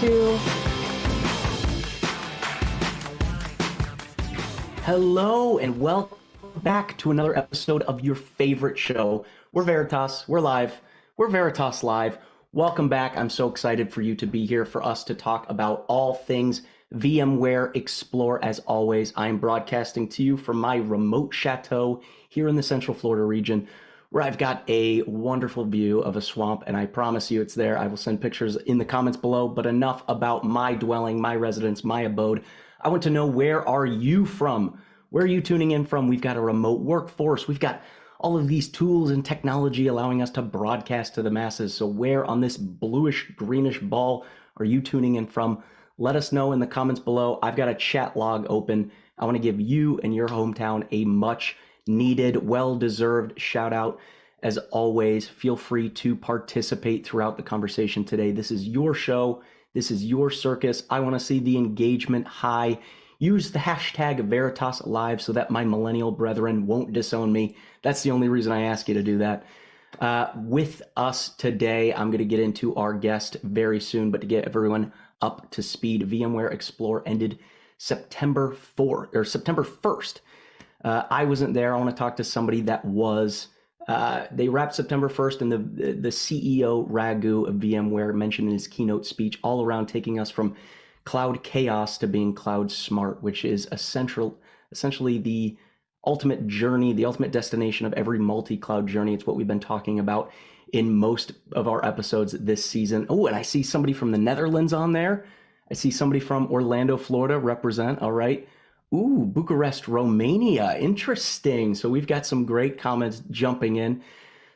2. Hello and welcome back to another episode of your favorite show. We're Veritas, we're live, we're Veritas Live. Welcome back. I'm so excited for you to be here for us to talk about all things VMware Explore. As always, I'm broadcasting to you from my remote chateau here in the Central Florida region, where I've got a wonderful view of a swamp, and I promise you it's there. I will send pictures in the comments below, but enough about my dwelling, my residence, my abode. I want to know, where are you from? Where are you tuning in from? We've got a remote workforce. We've got all of these tools and technology allowing us to broadcast to the masses. So where on this bluish greenish ball are you tuning in from? Let us know in the comments below. I've got a chat log open. I want to give you and your hometown a much needed, well-deserved shout out. As always, feel free to participate throughout the conversation today. This is your show. This is your circus. I want to see the engagement high. Use the hashtag Veritas Live so that my millennial brethren won't disown me. That's the only reason I ask you to do that. With us today, I'm going to get into our guest very soon, but to get everyone up to speed, VMware Explore ended September 1st. I wasn't there. I want to talk to somebody that was. They wrapped September 1st, and the CEO, Raghu of VMware, mentioned in his keynote speech all around taking us from cloud chaos to being cloud smart, which is essentially the ultimate journey, the ultimate destination of every multi-cloud journey. It's what we've been talking about in most of our episodes this season. Oh, and I see somebody from the Netherlands on there. I see somebody from Orlando, Florida represent. All right. Ooh, Bucharest, Romania. Interesting. So we've got some great comments jumping in.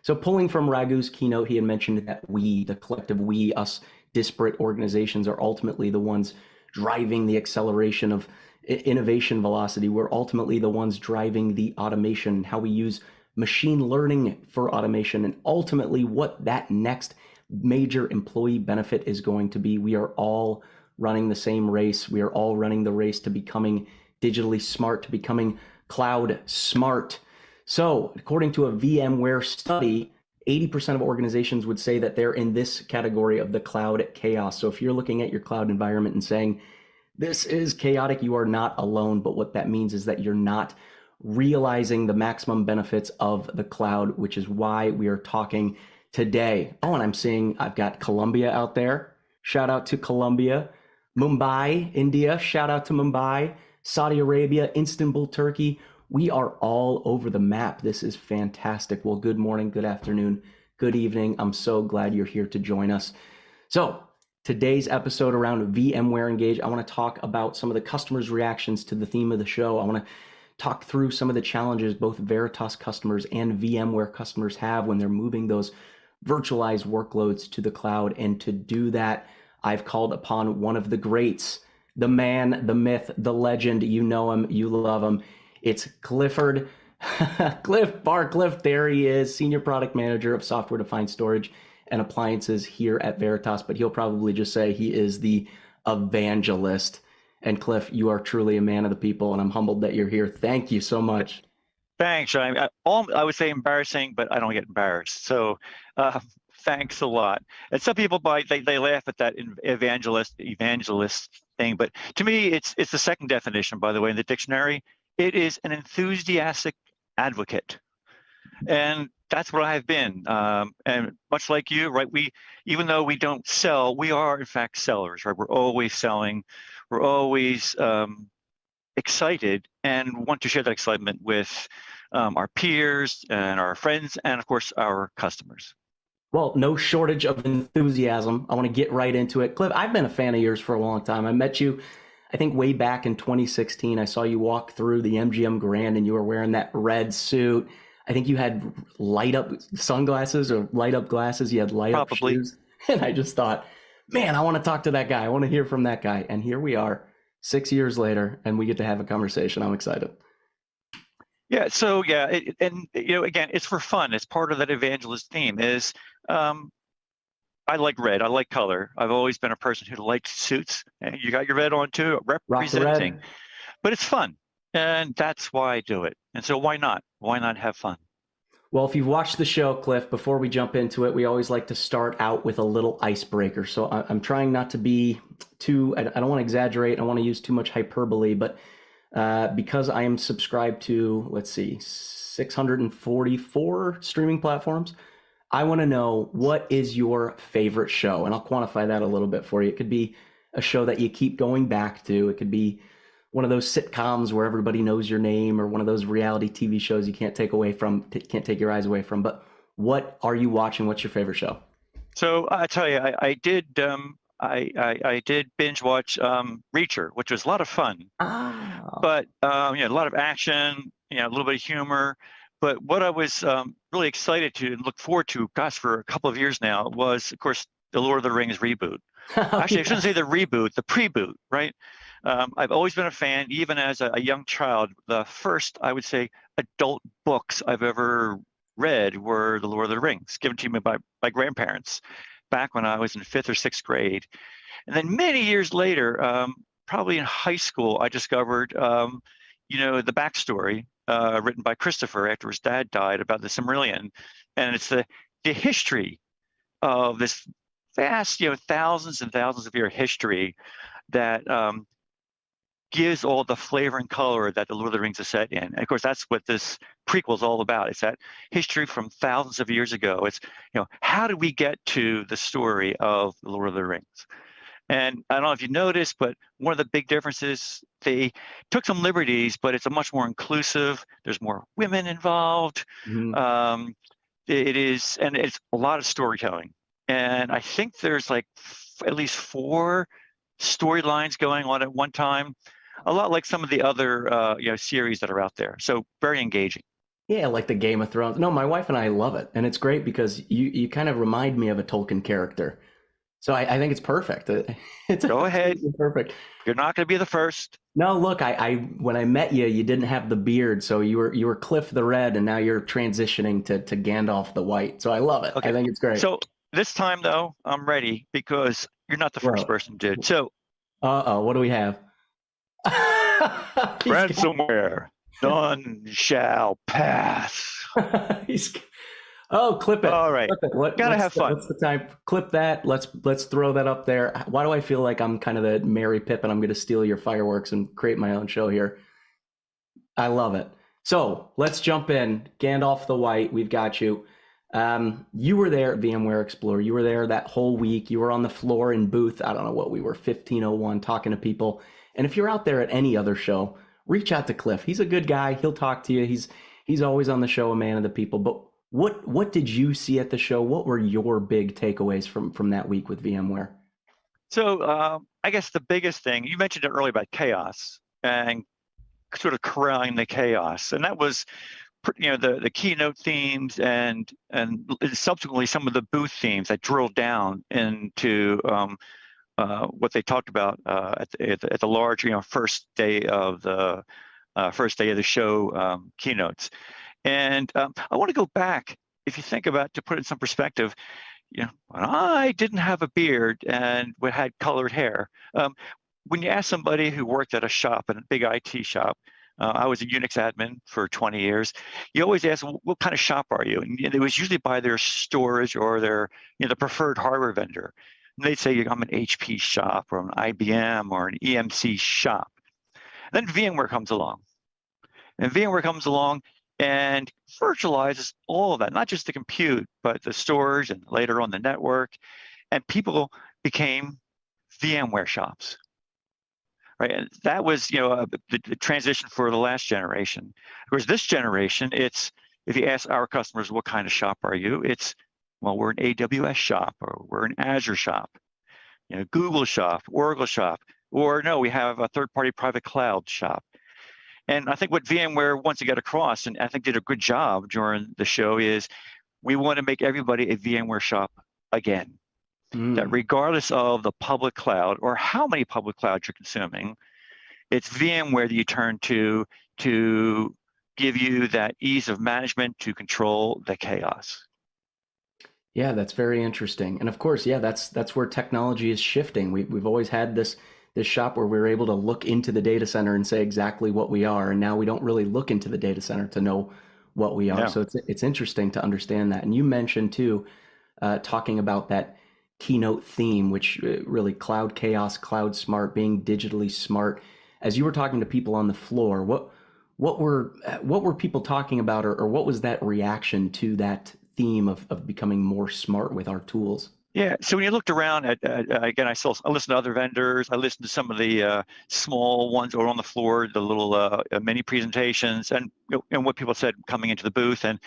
So pulling from Raghu's keynote, he had mentioned that we, the collective we, us disparate organizations, are ultimately the ones driving the acceleration of innovation velocity. We're ultimately the ones driving the automation, how we use machine learning for automation, and ultimately what that next major employee benefit is going to be. We are all running the same race. We are all running the race to becoming digitally smart, to becoming cloud smart. So according to a VMware study, 80% of organizations would say that they're in this category of the cloud chaos. So if you're looking at your cloud environment and saying, this is chaotic, you are not alone. But what that means is that you're not realizing the maximum benefits of the cloud, which is why we are talking today. Oh, and I'm seeing I've got Colombia out there. Shout out to Colombia. Mumbai, India. Shout out to Mumbai. Saudi Arabia, Istanbul, Turkey. We are all over the map. This is fantastic. Well, good morning, good afternoon, good evening. I'm so glad you're here to join us. So today's episode around VMware Engage, I want to talk about some of the customers' reactions to the theme of the show. I want to talk through some of the challenges both Veritas customers and VMware customers have when they're moving those virtualized workloads to the cloud. And to do that, I've called upon one of the greats, the man, the myth, the legend. You know him, you love him. It's Clifford Barcliff. There he is, Senior Product Manager of Software-Defined Storage and Appliances here at Veritas, but he'll probably just say he is the evangelist. And Cliff, you are truly a man of the people, and I'm humbled that you're here. Thank you so much. Thanks, Sean. I would say embarrassing, but I don't get embarrassed. So thanks a lot. And some people they laugh at that evangelist thing, but to me, it's the second definition, by the way, in the dictionary. It is an enthusiastic advocate, and that's what I have been. And much like you, right? Even though we don't sell, we are in fact sellers, right? We're always selling. We're always excited and want to share that excitement with our peers and our friends, and of course our customers. Well, no shortage of enthusiasm. I want to get right into it. Cliff, I've been a fan of yours for a long time. I met you, I think, way back in 2016. I saw you walk through the MGM Grand and you were wearing that red suit. I think you had light up sunglasses or light up glasses. You had light up shoes. And I just thought, man, I want to talk to that guy. I want to hear from that guy. And here we are 6 years later, and we get to have a conversation. I'm excited. Yeah, so yeah, and again, it's for fun. It's part of that evangelist theme. Is I like red. I like color. I've always been a person who likes suits. And you got your red on too, representing. But it's fun, and that's why I do it. And so why not? Why not have fun? Well, if you've watched the show, Cliff, before we jump into it, we always like to start out with a little icebreaker. So I'm trying not to be too, I don't want to exaggerate. I don't want to use too much hyperbole, but because I am subscribed to, let's see, 644 streaming platforms, I want to know, what is your favorite show? And I'll quantify that a little bit for you. It could be a show that you keep going back to. It could be one of those sitcoms where everybody knows your name, or one of those reality TV shows you can't take your eyes away from. But what are you watching? What's your favorite show? So I tell you, I did binge watch Reacher, which was a lot of fun, Ah, but a lot of action, a little bit of humor. But what I was really excited to and look forward to, gosh, for a couple of years now, was, of course, the Lord of the Rings reboot. oh, Actually, I yeah. shouldn't say the reboot, the pre-boot, right? I've always been a fan, even as a young child. The first, I would say, adult books I've ever read were The Lord of the Rings, given to me by my grandparents back when I was in fifth or sixth grade. And then many years later, probably in high school, I discovered, the backstory written by Christopher after his dad died about the Silmarillion, and it's the history of this vast, thousands and thousands of year history that gives all the flavor and color that the Lord of the Rings is set in. And of course, that's what this prequel is all about. It's that history from thousands of years ago. It's, how do we get to the story of the Lord of the Rings? And I don't know if you noticed, but one of the big differences, they took some liberties, but it's a much more inclusive. There's more women involved. Mhm. Um, and it's a lot of storytelling. And I think there's like at least four storylines going on at one time, a lot like some of the other series that are out there. So very engaging. Yeah, like the Game of Thrones. No, my wife and I love it, and it's great because you kind of remind me of a Tolkien character. So I think it's perfect. It's Go ahead. absolutely perfect. You're not going to be the first. No, look, I when I met you, you didn't have the beard, so you were Cliff the Red, and now you're transitioning to Gandalf the White. So I love it. I Okay. think it's great. So this time, though, I'm ready because you're not the first Well, person to do it. So uh-oh, what do we have? He's got, ransomware, none shall pass. he's Oh, clip it. All right. Clip it. Gotta have fun. What's the time? Clip that. Let's throw that up there. Why do I feel like I'm kind of the Mary Pippin? I'm going to steal your fireworks and create my own show here. I love it. So let's jump in. Gandalf the White, we've got you. You were there at VMware Explore. You were there that whole week. You were on the floor in booth. I don't know what we were, 1501, talking to people. And if you're out there at any other show, reach out to Cliff. He's a good guy. He'll talk to you. He's always on the show, a man of the people. But what did you see at the show? What were your big takeaways from that week with VMware? So I guess the biggest thing, you mentioned it earlier about chaos and sort of corralling the chaos. And that was, the keynote themes and subsequently some of the booth themes that drilled down into what they talked about at the large, first day of the show keynotes. And I want to go back, if you think about, to put it in some perspective, when I didn't have a beard and we had colored hair, when you ask somebody who worked at a shop, a big IT shop, I was a Unix admin for 20 years. You always ask, what kind of shop are you? And it was usually by their storage or their, the preferred hardware vendor. And they'd say, I'm an HP shop or an IBM or an EMC shop. Then VMware comes along. And VMware comes along and virtualizes all of that, not just the compute, but the storage and later on the network. And people became VMware shops. Right, and that was the transition for the last generation. Of course, this generation, it's, if you ask our customers, what kind of shop are you? It's, well, we're an AWS shop, or we're an Azure shop, Google shop, Oracle shop, or no, we have a third-party private cloud shop. And I think what VMware wants to get across, and I think did a good job during the show, is we want to make everybody a VMware shop again. That regardless of the public cloud or how many public clouds you're consuming, it's VMware that you turn to give you that ease of management to control the chaos. Yeah, that's very interesting. And of course, yeah, that's where technology is shifting. We've always had this shop where we're able to look into the data center and say exactly what we are. And now we don't really look into the data center to know what we are. Yeah. So it's interesting to understand that. And you mentioned too, talking about that keynote theme, which really cloud chaos, cloud smart, being digitally smart. As you were talking to people on the floor, what were people talking about, or what was that reaction to that theme of becoming more smart with our tools? Yeah. So when you looked around at, again, I listened to other vendors. I listened to some of the small ones or on the floor, the little mini presentations, and what people said coming into the booth. And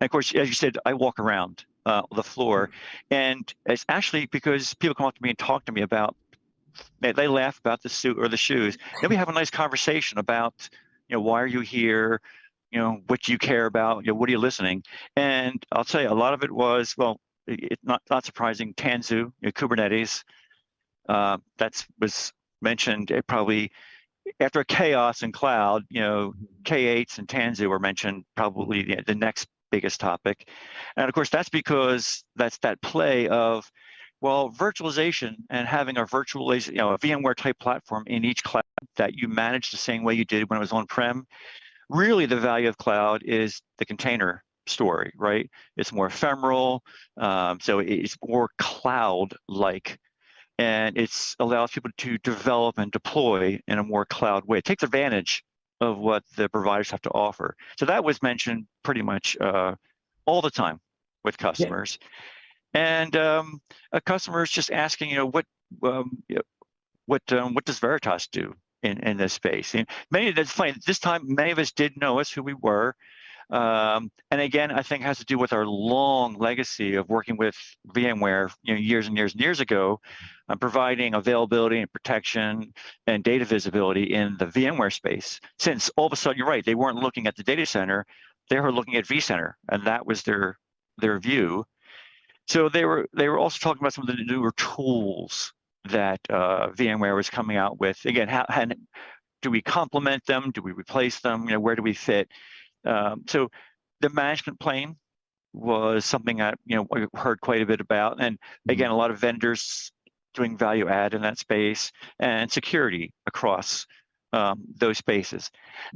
of course, as you said, I walk around the floor, and it's actually because people come up to me and talk to me about, they laugh about the suit or the shoes. Then we have a nice conversation about, why are you here? What do you care about? What are you listening? And I'll tell you, a lot of it was, well, it's not surprising, Tanzu, Kubernetes. That was mentioned probably after chaos in cloud. K8s and Tanzu were mentioned, probably the next biggest topic. And of course, that's because that's that play of, well, virtualization and having a virtualization, a VMware type platform in each cloud that you manage the same way you did when it was on-prem. Really, the value of cloud is the container story, right? It's more ephemeral, so it's more cloud-like, and it allows people to develop and deploy in a more cloud way. It takes advantage of what the providers have to offer. So that was mentioned pretty much all the time with Yeah. customers. And customers just asking, what does Veritas do in this space? That's funny. This time, many of us did know us, who we were, and again, I think it has to do with our long legacy of working with VMware, years and years and years ago, providing availability and protection and data visibility in the VMware space. Since all of a sudden, you're right, they weren't looking at the data center, they were looking at vCenter, and that was their view. So they were also talking about some of the newer tools that VMware was coming out with. Again, how do we complement them? Do we replace them? Where do we fit? So the management plane was something that we heard quite a bit about, and again, a lot of vendors doing value add in that space, and security across those spaces.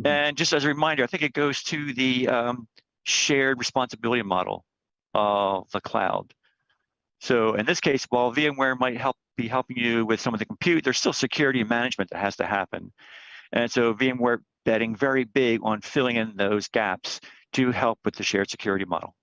And just as a reminder, I think it goes to the shared responsibility model of the cloud. So in this case, while VMware might be helping you with some of the compute, there's still security and management that has to happen. And so VMware betting very big on filling in those gaps to help with the shared security model.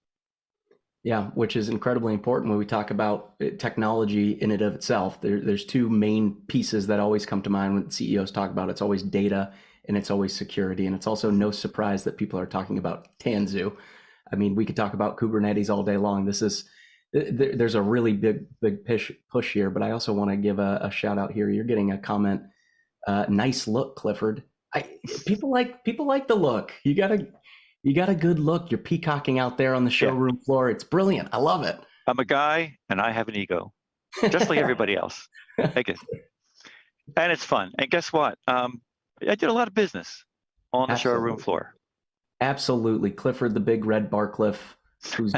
Yeah, which is incredibly important when we talk about technology in and of itself. There's two main pieces that always come to mind when CEOs talk about it. It's always data and it's always security. And it's also no surprise that people are talking about Tanzu. I mean, we could talk about Kubernetes all day long. There's a really big push here, but I also want to give a shout out here. You're getting a comment. Nice look, Clifford. People like the look. You got a good look. You're peacocking out there on the showroom floor. It's brilliant. I love it. I'm a guy and I have an ego, just like everybody else. And it's fun. And guess what? I did a lot of business on the showroom floor. Absolutely. Clifford, the big red Barcliff, whose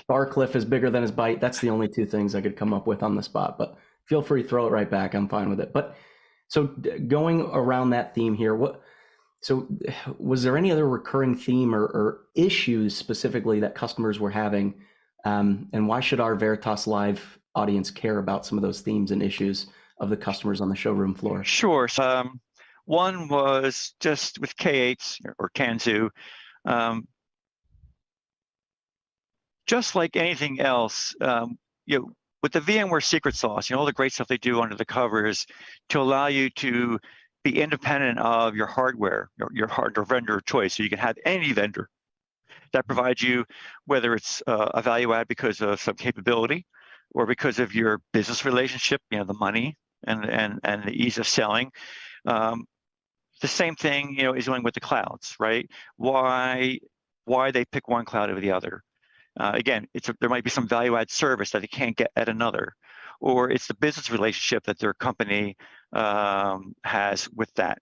Barcliff is bigger than his bite. That's the only two things I could come up with on the spot, but feel free to throw it right back. I'm fine with it. But so going around that theme here, so was there any other recurring theme or issues specifically that customers were having? And why should our Veritas Live audience care about some of those themes and issues of the customers on the showroom floor? Sure. So, one was just with K8s or Tanzu. Just like anything else, with the VMware secret sauce, all the great stuff they do under the covers to allow you to be independent of your hardware, your hardware vendor of choice. So you can have any vendor that provides you, whether it's a value add because of some capability or because of your business relationship, the money and the ease of selling. The same thing, is doing with the clouds, right? Why they pick one cloud over the other? Again, there might be some value add service that they can't get at another, or it's the business relationship that their company has with that.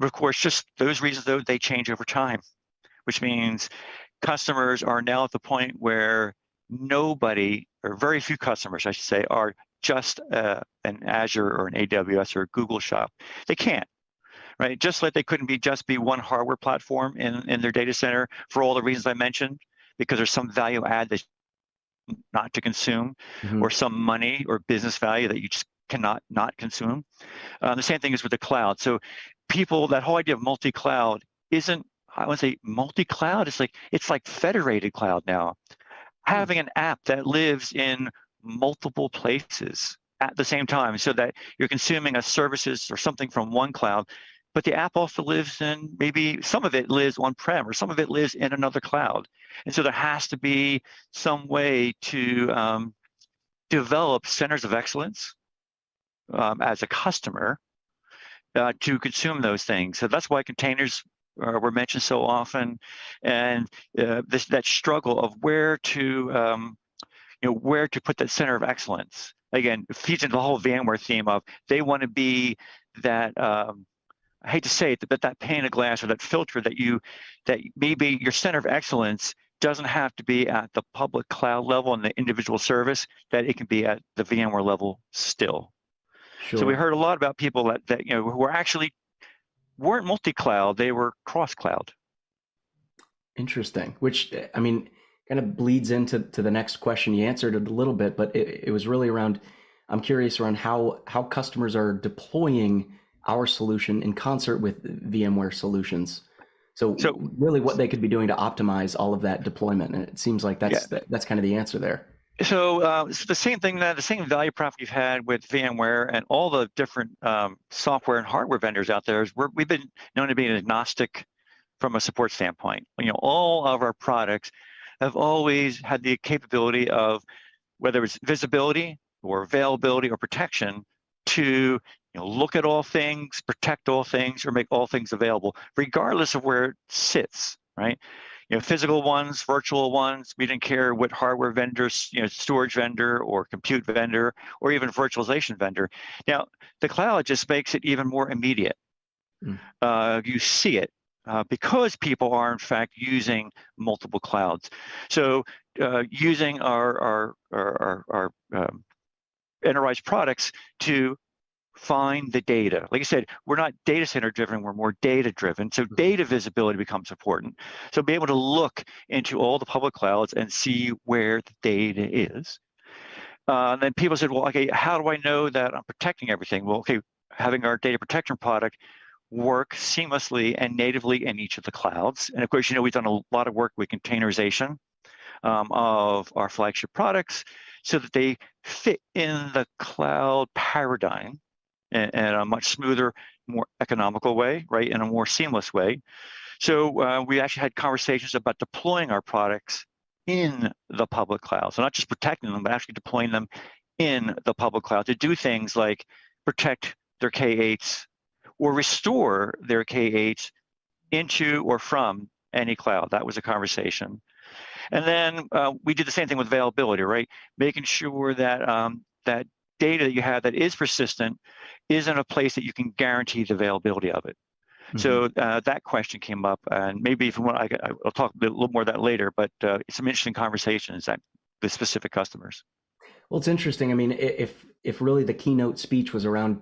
But of course, just those reasons, though, they change over time, which means customers are now at the point where nobody, or very few customers, I should say, are just an Azure or an AWS or a Google shop. They can't, right? Just like they couldn't just be one hardware platform in their data center for all the reasons I mentioned, because there's some value add that's not to consume, or some money or business value that you just cannot not consume. The same thing is with the cloud. So that whole idea of multi-cloud isn't, I want to say multi-cloud, it's like federated cloud now. Having an app that lives in multiple places at the same time, so that you're consuming a services or something from one cloud, but the app also lives in, maybe some of it lives on-prem or some of it lives in another cloud. And so there has to be some way to develop centers of excellence as a customer to consume those things. So that's why containers were mentioned so often, and that struggle of where to put that center of excellence. Again, it feeds into the whole VMware theme of they want to be that. I hate to say it, but that pane of glass or that filter that maybe your center of excellence doesn't have to be at the public cloud level and the individual service, that it can be at the VMware level still. Sure. So we heard a lot about people that who weren't multi-cloud, they were cross-cloud. Interesting. Which, I mean, kind of bleeds into the next question. You answered it a little bit, but it was really around, I'm curious around how customers are deploying our solution in concert with VMware solutions. So really what they could be doing to optimize all of that deployment. And it seems like that's kind of the answer there. So it's the same thing, the same value prop you've had with VMware and all the different software and hardware vendors out there is we've been known to be agnostic from a support standpoint. All of our products have always had the capability of, whether it's visibility or availability or protection, to look at all things, protect all things, or make all things available, regardless of where it sits, right? Physical ones, virtual ones, we didn't care what hardware vendors, storage vendor or compute vendor, or even virtualization vendor. Now, the cloud just makes it even more immediate. You see it because people are, in fact, using multiple clouds. So using our enterprise products to find the data. Like I said, we're not data center driven, we're more data driven. So data visibility becomes important. So be able to look into all the public clouds and see where the data is. And then people said, well, okay, how do I know that I'm protecting everything? Well, okay, having our data protection product work seamlessly and natively in each of the clouds. And of course, we've done a lot of work with containerization of our flagship products so that they fit in the cloud paradigm in a much smoother, more economical way, right, in a more seamless way. So we actually had conversations about deploying our products in the public cloud. So not just protecting them, but actually deploying them in the public cloud to do things like protect their K8s or restore their K8s into or from any cloud. That was a conversation. And then we did the same thing with availability, right? Making sure that that data that you have that is persistent is in a place that you can guarantee the availability of it. So that question came up, and maybe if you want, I'll talk a little more of that later, but some interesting conversations with specific customers. Well, it's interesting. I mean, if really the keynote speech was around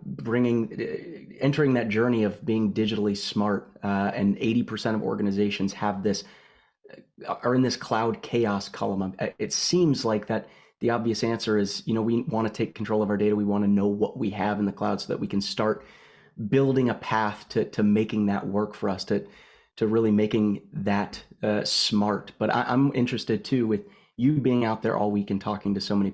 entering that journey of being digitally smart, and 80% of organizations have this, are in this cloud chaos column. It seems like that the obvious answer is, we want to take control of our data. We want to know what we have in the cloud so that we can start building a path to making that work for us, to really making that smart. But I'm interested too, with you being out there all week and talking to so many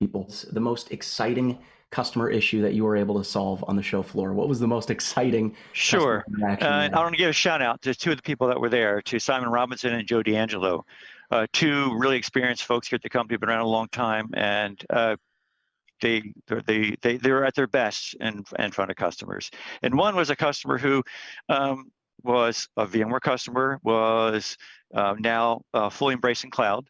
people, the most exciting customer issue that you were able to solve on the show floor. What was the most exciting? Sure. I want to give a shout out to two of the people that were there, to Simon Robinson and Joe D'Angelo, two really experienced folks here at the company, been around a long time, and they're at their best in front of customers. And one was a customer who was a VMware customer, was now fully embracing cloud,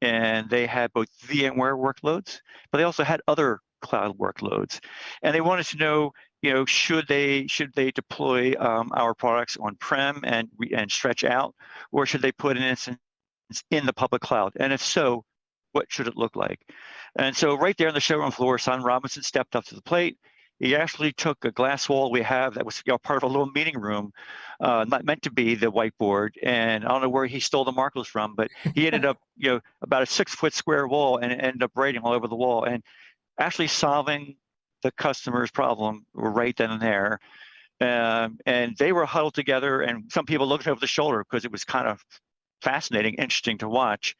and they had both VMware workloads, but they also had other cloud workloads, and they wanted to know, should they deploy our products on-prem and stretch out, or should they put an instance in the public cloud? And if so, what should it look like? And so right there on the showroom floor, Simon Robinson stepped up to the plate. He actually took a glass wall we have that was part of a little meeting room, not meant to be the whiteboard. And I don't know where he stole the markers from, but he ended up, about a 6-foot square wall, and ended up writing all over the wall and actually solving the customer's problem right then and there. And they were huddled together, and some people looked over the shoulder because it was kind of fascinating, interesting to watch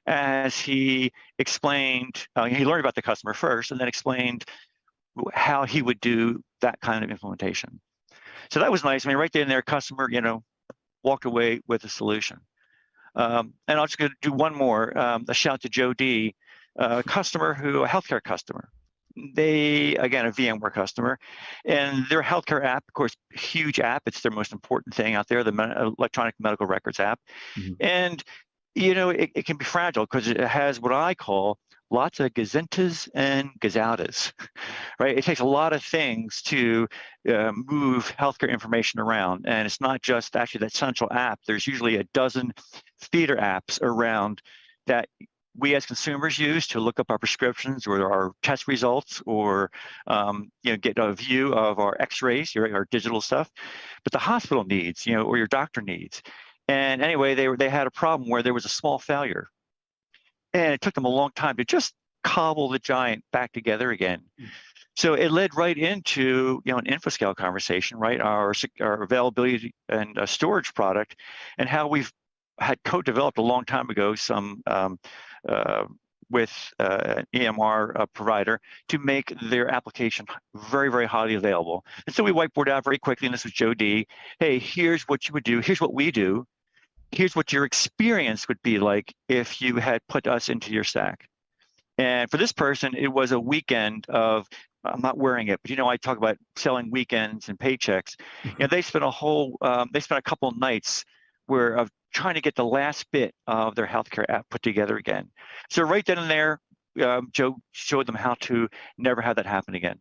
as he explained, he learned about the customer first and then explained how he would do that kind of implementation. So that was nice. I mean, right there in there, customer, walked away with a solution. And I'm just going to do one more, a shout to Joe D, a healthcare customer. They, again, a VMware customer, and their healthcare app, of course, huge app. It's their most important thing out there, the electronic medical records app. Mm-hmm. And, it can be fragile because it has what I call lots of gazintas and gazoutas, right? It takes a lot of things to move healthcare information around. And it's not just actually that central app. There's usually a dozen feeder apps around that we as consumers use to look up our prescriptions or our test results, or get a view of our x-rays, our digital stuff. But the hospital needs, or your doctor needs. And anyway, they had a problem where there was a small failure. And it took them a long time to just cobble the giant back together again. So it led right into an InfoScale conversation, right? Our availability and storage product, and how we've had co-developed a long time ago some with an EMR provider to make their application very, very highly available. And so we whiteboarded out very quickly, and this was Joe D. Hey, here's what you would do. Here's what we do. Here's what your experience would be like if you had put us into your stack. And for this person, it was a weekend of, I'm not wearing it, but I talk about selling weekends and paychecks. They spent a couple of nights of trying to get the last bit of their healthcare app put together again. So right then and there, Joe showed them how to never have that happen again.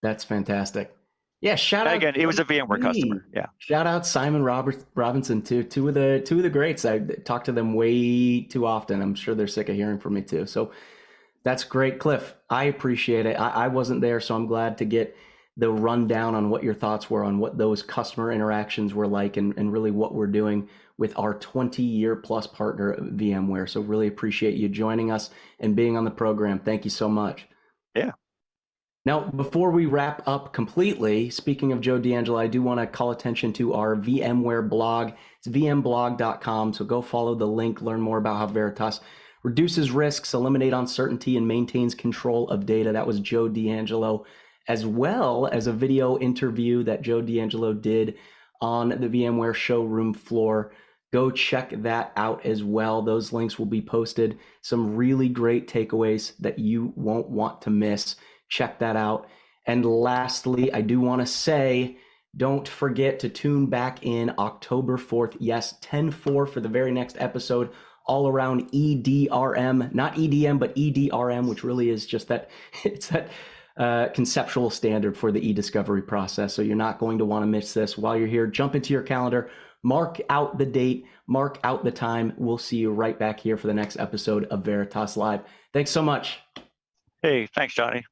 That's fantastic. Yeah, shout out again. It was a VMware customer. Yeah. Shout out Simon Robinson too. Two of the greats. I talk to them way too often. I'm sure they're sick of hearing from me too. So that's great, Cliff. I appreciate it. I wasn't there, so I'm glad to get the rundown on what your thoughts were on what those customer interactions were like, and really what we're doing with our 20-year plus partner VMware. So really appreciate you joining us and being on the program. Thank you so much. Yeah. Now, before we wrap up completely, speaking of Joe D'Angelo, I do want to call attention to our VMware blog. It's vmblog.com. So go follow the link, learn more about how Veritas reduces risks, eliminate uncertainty, and maintains control of data. That was Joe D'Angelo, as well as a video interview that Joe D'Angelo did on the VMware showroom floor. Go check that out as well. Those links will be posted. Some really great takeaways that you won't want to miss. Check that out. And lastly, I do want to say, don't forget to tune back in October 4th. Yes, 10/4 for the very next episode, all around EDRM, not EDM, but EDRM, which really is just that, it's that conceptual standard for the e-discovery process. So you're not going to want to miss this. While you're here, jump into your calendar, mark out the date, mark out the time. We'll see you right back here for the next episode of Veritas Live. Thanks so much. Hey, thanks, Johnny.